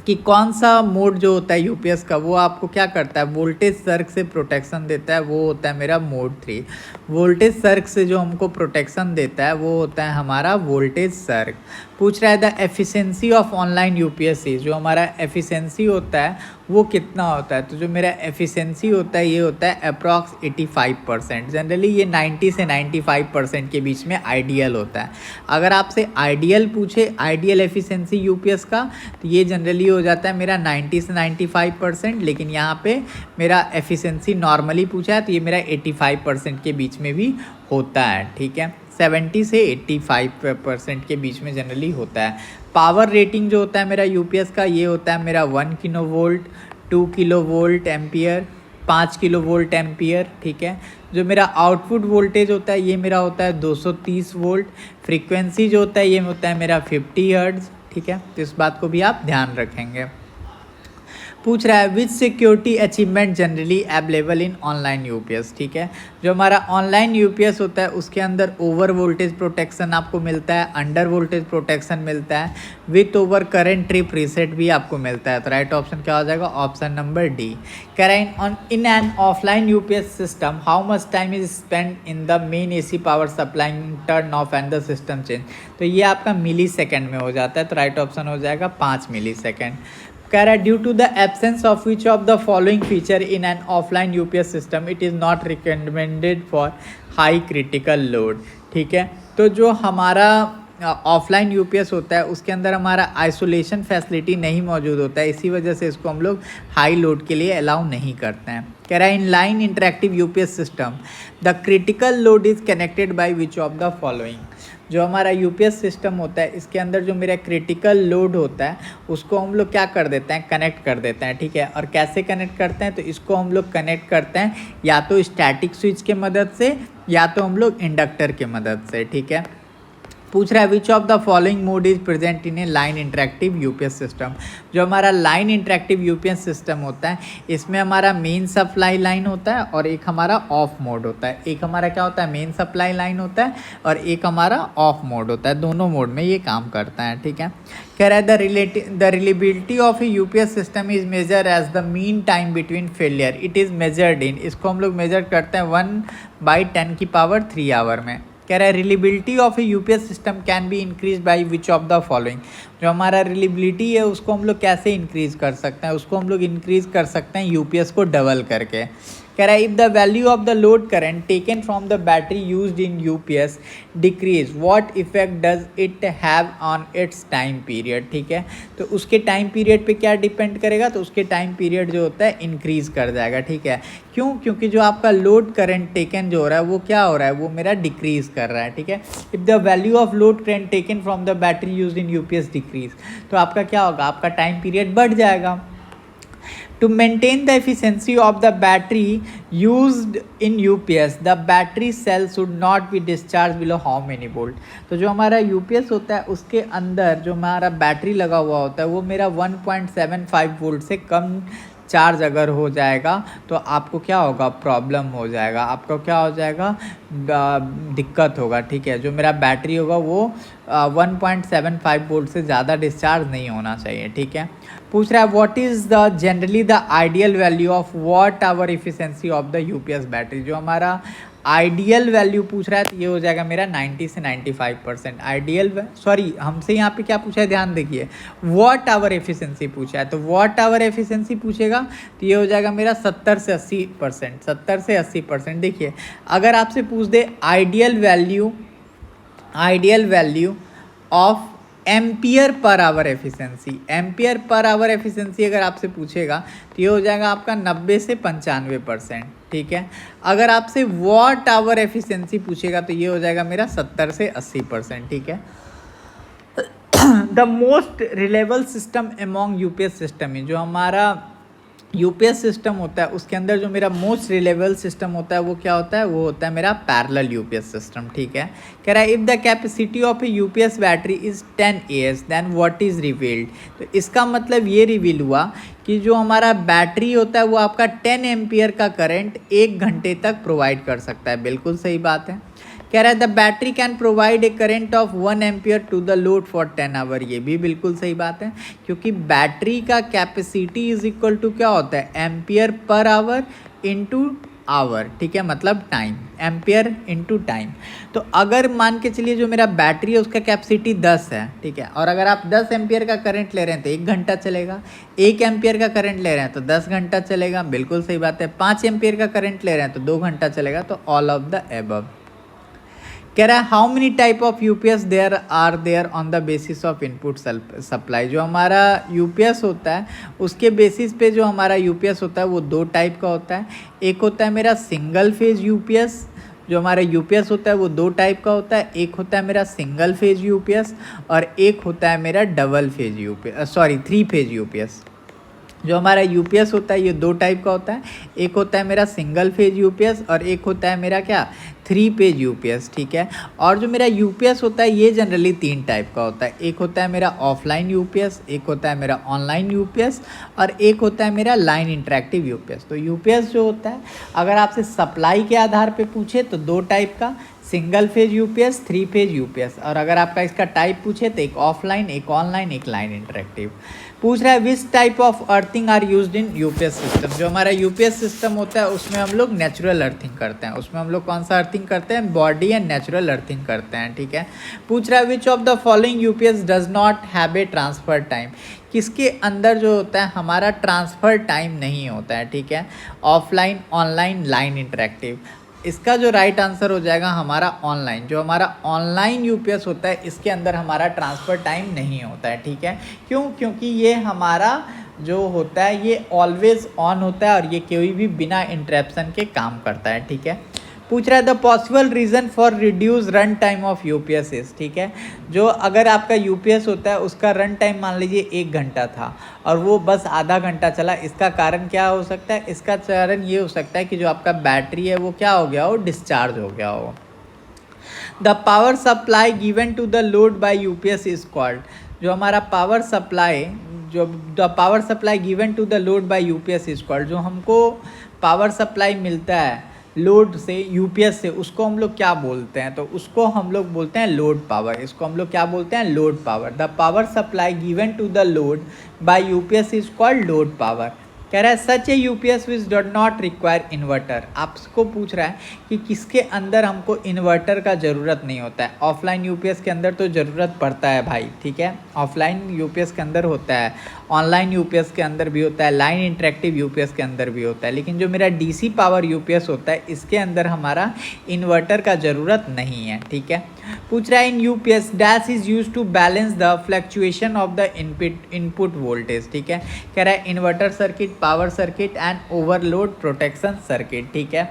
Speaker 1: कि कौन सा मोड जो होता है यूपीएस का वो आपको क्या करता है, वोल्टेज सर्ज से प्रोटेक्शन देता है, वो होता है मेरा मोड 3। वोल्टेज सर्ज से जो हमको प्रोटेक्शन देता है वो होता है हमारा वोल्टेज सर्ज। पूछ रहा है the efficiency of online UPS is. जो हमारा एफिशिएंसी होता है वो कितना होता है, तो जो मेरा एफिशिएंसी होता है ये होता है अप्रॉक्स 85%। जनरली ये 90 से 95% के बीच में आइडियल होता है। अगर आपसे आइडियल पूछे, आइडियल एफिशिएंसी यूपीएस का, तो ये जनरली हो जाता है मेरा 90 से 95%। लेकिन यहाँ पे मेरा एफिशिएंसी नॉर्मली पूछा है तो ये मेरा 85% के बीच में भी होता है, ठीक है। 70 से 85% के बीच में जनरली होता है। पावर रेटिंग जो होता है मेरा यूपीएस का ये होता है मेरा 1 kilo volt, 2 kilo volt ampere, 5 kilo volt ampere, ठीक है। जो मेरा आउटपुट वोल्टेज होता है ये मेरा होता है 230 वोल्ट। फ्रीक्वेंसी जो होता है ये होता है मेरा 50 हर्ट्ज़, ठीक है। तो इस बात को भी आप ध्यान रखेंगे। पूछ रहा है which security achievement generally available in online UPS, ठीक है। जो हमारा ऑनलाइन यूपीएस होता है उसके अंदर ओवर वोल्टेज प्रोटेक्शन आपको मिलता है, अंडर वोल्टेज प्रोटेक्शन मिलता है, with over current trip reset भी आपको मिलता है। तो राइट ऑप्शन क्या हो जाएगा, ऑप्शन नंबर डी। कह रहा है इन an offline UPS system how much time is spend in the main AC power supplying turn off and the system change. तो ये आपका मिली सेकेंड में हो जाता है। तो राइट ऑप्शन हो जाएगा 5 मिली सेकेंड। कह रहा है due to the absence of which of the following feature in an offline UPS system it is not recommended for high critical load, ठीक है। तो जो हमारा ऑफलाइन यूपीएस होता है उसके अंदर हमारा आइसोलेशन फैसिलिटी नहीं मौजूद होता है, इसी वजह से इसको हम लोग हाई लोड के लिए अलाउ नहीं करते हैं। कह रहा है in line interactive UPS system the critical load is connected by which of the following. जो हमारा यूपीएस सिस्टम होता है इसके अंदर जो मेरा क्रिटिकल लोड होता है उसको हम लोग क्या कर देते हैं, कनेक्ट कर देते हैं, ठीक है। और कैसे कनेक्ट करते हैं, तो इसको हम लोग कनेक्ट करते हैं या तो स्टैटिक स्विच के मदद से या तो हम लोग इंडक्टर के मदद से, ठीक है। पूछ रहा है विच of the following mode is present in A line interactive UPS system. जो हमारा लाइन इंटरेक्टिव यूपीएस सिस्टम होता है इसमें हमारा मेन सप्लाई लाइन होता है और एक हमारा ऑफ मोड होता है। एक हमारा क्या होता है, मेन सप्लाई लाइन होता है और एक हमारा ऑफ मोड होता है। दोनों मोड में ये काम करता है, ठीक है। कह रहा है the reliability of a UPS system is measure as the mean time between failure. It is measured in, इसको हम लोग मेजर करते हैं 1/10⁻³ आवर में। कह रहा है reliability of a UPS system can be increase by which of the following. जो हमारा रिलेबिलिटी है उसको हम लोग कैसे इंक्रीज कर सकते हैं, उसको हम लोग इंक्रीज कर सकते हैं यूपीएस को डबल करके। कह रहा है if the value of the load current taken from the battery used in UPS decrease what effect does it have on it's time period. ठीक है, तो उसके टाइम पीरियड पे क्या डिपेंड करेगा, तो उसके टाइम पीरियड जो होता है इंक्रीज कर जाएगा। ठीक है, क्यों, क्योंकि जो आपका लोड करंट टेकन जो हो रहा है वो क्या हो रहा है, वो मेरा डिक्रीज कर रहा है। ठीक है, if the value of load current taken from the battery used in UPS decrease, तो आपका क्या होगा, आपका टाइम पीरियड बढ़ जाएगा। To maintain the efficiency of the battery used in UPS, the battery cell should not be discharged below how many volt। तो जो हमारा UPS होता है उसके अंदर जो हमारा बैटरी लगा हुआ होता है वो मेरा 1.75 वोल्ट से कम चार्ज अगर हो जाएगा तो आपको क्या होगा, प्रॉब्लम हो जाएगा, आपको क्या हो जाएगा, दिक्कत होगा। ठीक है, जो मेरा बैटरी होगा वो 1.75 वोल्ट से ज़्यादा डिस्चार्ज नहीं होना चाहिए। ठीक है, पूछ रहा है what is the generally the ideal value of watt hour efficiency of the UPS battery. जो हमारा आइडियल वैल्यू पूछ रहा है तो ये हो जाएगा मेरा 90 से 95%। आइडियल सॉरी हमसे यहाँ पे क्या पूछा है, ध्यान देखिए, वॉट आवर एफिशिएंसी पूछा है, तो वॉट आवर एफिशिएंसी पूछेगा तो ये हो जाएगा मेरा 70 से 80%। 70 से 80%। देखिए अगर आपसे पूछ दे ideal value of ampere per hour efficiency, ampere per hour efficiency अगर आपसे पूछेगा तो ये हो जाएगा आपका 90 से 95%। ठीक है, अगर आपसे वॉट आवर एफिशिएंसी पूछेगा तो ये हो जाएगा मेरा 70 से 80%। ठीक है, the most reliable system among UPS system है, जो हमारा यूपीएस सिस्टम होता है उसके अंदर जो मेरा मोस्ट रिलायबल सिस्टम होता है वो क्या होता है, वो होता है मेरा पैरेलल यूपीएस सिस्टम। ठीक है, कह रहा है if the capacity of a UPS battery is 10 AH then what is revealed. तो इसका मतलब ये रिवील हुआ कि जो हमारा बैटरी होता है वो आपका 10 एम्पियर का करंट 1 घंटे तक प्रोवाइड कर सकता है। बिल्कुल सही बात है। कह रहा है the battery can provide a current of 1 ampere to the load for 10 hour. ये भी बिल्कुल सही बात है, क्योंकि बैटरी का कैपेसिटी इज इक्वल टू क्या होता है, ampere per our into our. ठीक है, मतलब टाइम, एम्पियर इंटू टाइम। तो अगर मान के चलिए जो मेरा बैटरी है उसका कैपेसिटी 10 है, ठीक है, और अगर आप 10 एम्पियर का करंट ले रहे हैं तो 1 घंटा चलेगा। 1 एम्पियर का करंट ले रहे हैं तो 10 घंटा चलेगा। बिल्कुल सही बात है। 5 एम्पियर का करंट ले रहे हैं तो 2 घंटा चलेगा। तो ऑल ऑफ द एबव। कह रहा है how many type of UPS there are there on the basis of input supply. जो हमारा यूपीएस होता है उसके बेसिस पे जो हमारा यूपीएस होता है वो 2 टाइप का होता है। एक होता है मेरा सिंगल फेज यूपीएस। जो हमारा यूपीएस होता है वो 2 टाइप का होता है। एक होता है मेरा सिंगल फेज यूपीएस और एक होता है मेरा double phase UPS, 3 phase UPS. जो हमारा यूपीएस होता है ये 2 टाइप का होता है। एक होता है मेरा सिंगल फेज यूपीएस और एक होता है मेरा क्या, 3 फेज यूपीएस। ठीक है, और जो मेरा यूपीएस होता है ये जनरली 3 टाइप का होता है। एक होता है मेरा ऑफलाइन यूपीएस, एक होता है मेरा ऑनलाइन यूपीएस और एक होता है मेरा लाइन इंटरेक्टिव यूपीएस। तो यूपीएस जो होता है अगर आपसे सप्लाई के आधार पे पूछे तो 2 टाइप का, single phase UPS, 3 phase UPS. और अगर आपका इसका टाइप पूछे तो एक ऑफलाइन, एक ऑनलाइन, एक लाइन इंटरेक्टिव। पूछ रहा है which type of earthing are used in UPS system. जो हमारा यूपीएस सिस्टम होता है उसमें हम लोग नेचुरल अर्थिंग करते हैं। उसमें हम लोग कौन सा अर्थिंग करते हैं, बॉडी एंड नेचुरल अर्थिंग करते हैं। ठीक है, पूछ रहा है विच of the following UPS does not have a transfer time. किसके अंदर जो होता है हमारा ट्रांसफ़र टाइम नहीं होता है। ठीक है, ऑफलाइन, ऑनलाइन, लाइन इंटरेक्टिव। इसका जो राइट आंसर हो जाएगा हमारा ऑनलाइन। जो हमारा ऑनलाइन यूपीएस होता है इसके अंदर हमारा ट्रांसफ़र टाइम नहीं होता है। ठीक है, क्यों, क्योंकि ये हमारा जो होता है ये ऑलवेज ऑन होता है और ये कोई भी बिना इंटरप्शन के काम करता है। ठीक है, पूछ रहा है the possible reason for reduce run time of UPS is. ठीक है, जो अगर आपका यूपीएस होता है उसका रन टाइम मान लीजिए 1 घंटा था और वो बस आधा घंटा चला, इसका कारण क्या हो सकता है, इसका कारण ये हो सकता है कि जो आपका बैटरी है वो क्या हो गया हो, डिस्चार्ज हो गया हो। The power supply given to the load by UPS is called. जो हमारा पावर सप्लाई, जो the power supply given to the load by UPS is called, जो हमको पावर सप्लाई मिलता है लोड से, यूपीएस से, उसको हम लोग क्या बोलते हैं, तो उसको हम लोग बोलते हैं लोड पावर। इसको हम लोग क्या बोलते हैं, load power. The power supply given to the load by UPS is called load power. कह रहा है such a UPS which dot not require inverter. आपको पूछ रहा है कि किसके अंदर हमको इन्वर्टर का ज़रूरत नहीं होता है। ऑफलाइन यूपीएस के अंदर तो ज़रूरत पड़ता है भाई, ठीक है, ऑफलाइन यूपीएस के अंदर होता है, ऑनलाइन यूपीएस के अंदर भी होता है, लाइन इंटरेक्टिव यूपीएस के अंदर भी होता है, लेकिन जो मेरा डीसी पावर यूपीएस होता है इसके अंदर हमारा इन्वर्टर का ज़रूरत नहीं है, ठीक है। पूछ रहा है in UPS dash is use to balance the fluctuation of the input voltage, ठीक है। कह रहा है inverter circuit, power circuit and overload protection circuit, ठीक है।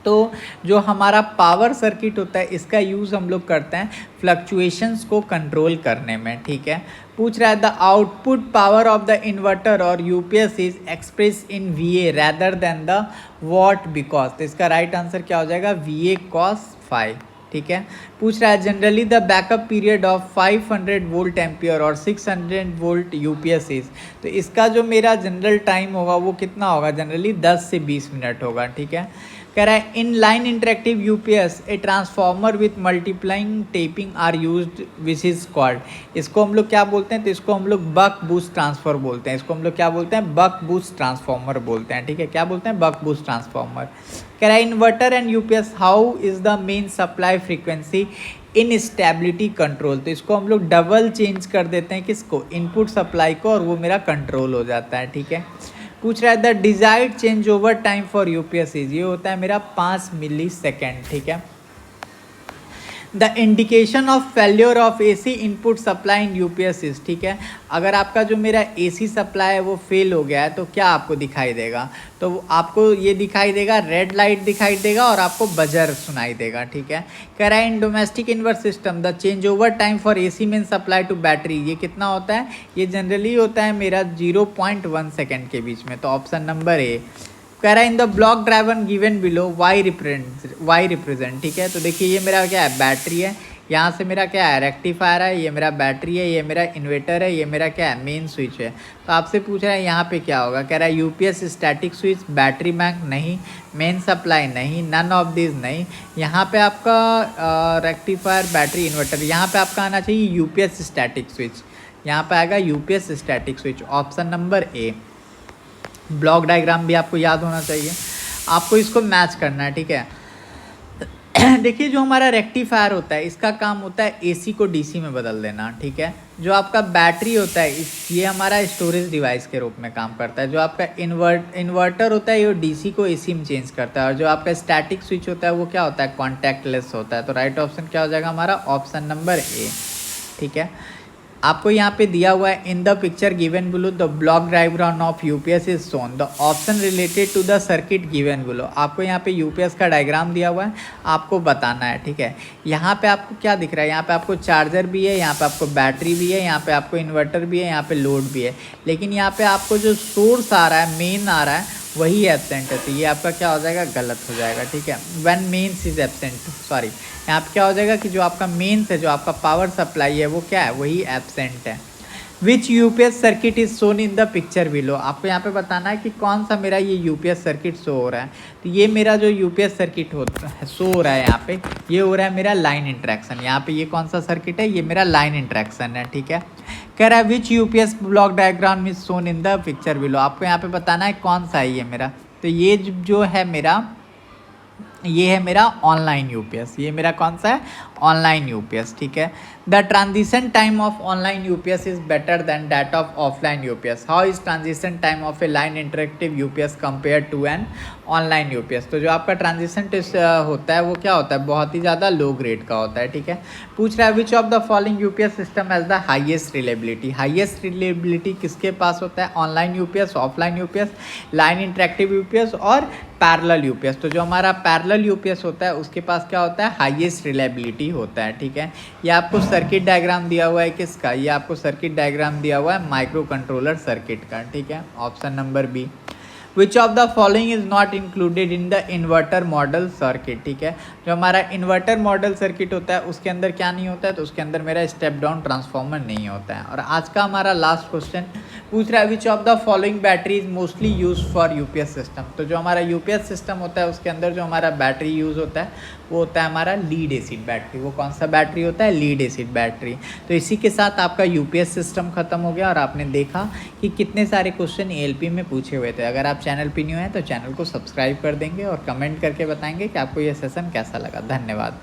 Speaker 1: तो जो हमारा पावर सर्किट होता है इसका यूज़ हम लोग करते हैं फ्लक्चुएशंस को कंट्रोल करने में, ठीक है। पूछ रहा है the output power of the inverter और UPS is express in VA rather than the watt because. तो इसका राइट आंसर क्या हो जाएगा, वीए कॉस फाइव, ठीक है। पूछ रहा है generally the backup period of 500 volt ampere और 600 वोल्ट यूपीएस इज। तो इसका जो मेरा जनरल टाइम होगा वो कितना होगा, जनरली 10 से 20 मिनट होगा, ठीक है। कह रहा है in line interactive UPS a transformer with multiplying tapping are used which is called. इसको हम लोग क्या बोलते हैं, तो इसको हम लोग बक बूस्ट ट्रांसफर बोलते हैं, इसको हम लोग क्या बोलते हैं, बक बूस्ट ट्रांसफॉर्मर बोलते हैं, ठीक है। क्या बोलते हैं, बक बूस्ट ट्रांसफॉर्मर। कह रहा है inverter and UPS how is the main supply frequency in stability control. तो इसको हम लोग डबल चेंज कर देते हैं, किसको, इनपुट सप्लाई को, और वो मेरा कंट्रोल हो जाता है, ठीक है। पूछ रहा है the desired change over time for UPS is, ये होता है मेरा 5 मिली सेकेंड, ठीक है। The indication of failure of AC input supply in UPS is, ठीक है। अगर आपका जो मेरा एसी सप्लाई है वो फेल हो गया है तो क्या आपको दिखाई देगा, तो आपको ये दिखाई देगा, रेड लाइट दिखाई देगा और आपको बजर सुनाई देगा, ठीक है। कह रहा है in domestic inverter system the change over time for AC main supply to battery, ये कितना होता है, ये जनरली होता है मेरा 0.1 सेकेंड के बीच में। तो ऑप्शन नंबर ए। कह रहा है in the block driven given below Y represent, ठीक है। तो देखिए ये मेरा क्या है, बैटरी है, यहाँ से मेरा क्या है, रेक्टिफायर है, ये मेरा बैटरी है, ये मेरा इन्वर्टर है, ये मेरा क्या है, मेन स्विच है। तो आपसे पूछ रहा है यहाँ पे क्या होगा, कह रहा है UPS static switch, battery bank नहीं, मेन सप्लाई नहीं, नन ऑफ दिस नहीं। यहाँ पे आपका रेक्टिफायर, बैटरी, इन्वर्टर, यहाँ पे आपका आना चाहिए यूपीएस स्टैटिक स्विच, यहाँ पे आएगा UPS static switch, option number ए। ब्लॉक डायग्राम भी आपको याद होना चाहिए, आपको इसको मैच करना है, ठीक है। देखिए जो हमारा रेक्टिफायर होता है इसका काम होता है एसी को डीसी में बदल देना, ठीक है। जो आपका बैटरी होता है ये हमारा स्टोरेज डिवाइस के रूप में काम करता है। जो आपका इन्वर्टर होता है ये डीसी को एसी में चेंज करता है, और जो आपका स्टैटिक स्विच होता है वो क्या होता है, कॉन्टैक्टलेस होता है। तो राइट ऑप्शन क्या हो जाएगा हमारा, ऑप्शन नंबर ए, ठीक है। आपको यहाँ पे दिया हुआ है in the picture given below the block diagram of UPS is shown the option related to the circuit given below. आपको यहाँ पे यूपीएस का डायग्राम दिया हुआ है, आपको बताना है, ठीक है। यहाँ पे आपको क्या दिख रहा है, यहाँ पे आपको चार्जर भी है, यहाँ पे आपको बैटरी भी है, यहाँ पे आपको इन्वर्टर भी है, यहाँ पे लोड भी है, लेकिन यहाँ पे आपको जो सोर्स आ रहा है, मेन आ रहा है, वही एब्सेंट है। तो ये आपका क्या हो जाएगा, गलत हो जाएगा, ठीक है। When mains is absent, sorry, यहाँ पे क्या हो जाएगा कि जो आपका मेन्स है, जो आपका पावर सप्लाई है वो क्या है, वही एब्सेंट है। Which UPS circuit is shown in the picture below. आपको यहाँ पे बताना है कि कौन सा मेरा ये यूपीएस सर्किट शो हो रहा है। तो ये मेरा जो यूपीएस सर्किट होता है शो हो रहा है यहाँ पे, ये हो रहा है मेरा लाइन इंट्रैक्शन। यहाँ पे ये कौन सा सर्किट है, ये मेरा लाइन इंट्रैक्शन है, ठीक है। कह रहा है which UPS block diagram is shown in the picture below. आपको यहाँ पे बताना है कौन सा है ये मेरा। तो ये जो है मेरा, ये है मेरा ऑनलाइन यूपीएस, ये मेरा कौन सा है, ऑनलाइन यूपीएस, ठीक है। The transition time of online UPS is better than that of offline UPS. How is transition time of a line interactive UPS compare to an online UPS. तो जो आपका ट्रांजिशन होता है वो क्या होता है, बहुत ही ज़्यादा लो ग्रेड का होता है, ठीक है। पूछ रहा है विच of the following UPS system has the highest reliability. Highest reliability किसके पास होता है, online UPS, offline UPS, line interactive UPS और पैरेलल यूपीएस। तो जो हमारा पैरेलल यूपीएस होता है उसके पास क्या होता है, हाईएस्ट रिलायबिलिटी होता है, ठीक है। ये आपको सर्किट डायग्राम दिया हुआ है किसका, ये आपको सर्किट डायग्राम दिया हुआ है माइक्रो कंट्रोलर सर्किट का, ठीक है, option number B. Which of the following is not included in the inverter model circuit. ठीक है, जो हमारा इन्वर्टर मॉडल सर्किट होता है उसके अंदर क्या नहीं होता है, तो उसके अंदर मेरा स्टेप डाउन ट्रांसफॉर्मर नहीं होता है। और आज का हमारा लास्ट क्वेश्चन पूछ रहा है विच of the following battery is mostly use for UPS system. तो जो हमारा यूपीएस सिस्टम होता है उसके अंदर जो हमारा बैटरी यूज़ होता है वो होता है हमारा लीड एसिड बैटरी। वो कौन सा बैटरी होता है, लीड एसिड बैटरी। तो इसी के साथ आपका यूपीएस सिस्टम खत्म हो गया और आपने देखा कि कितने सारे क्वेश्चन एएलपी में पूछे हुए थे। अगर आप चैनल पे न्यू हैं तो चैनल को सब्सक्राइब कर देंगे और कमेंट करके बताएंगे कि आपको ये सेशन कैसा लगा। धन्यवाद।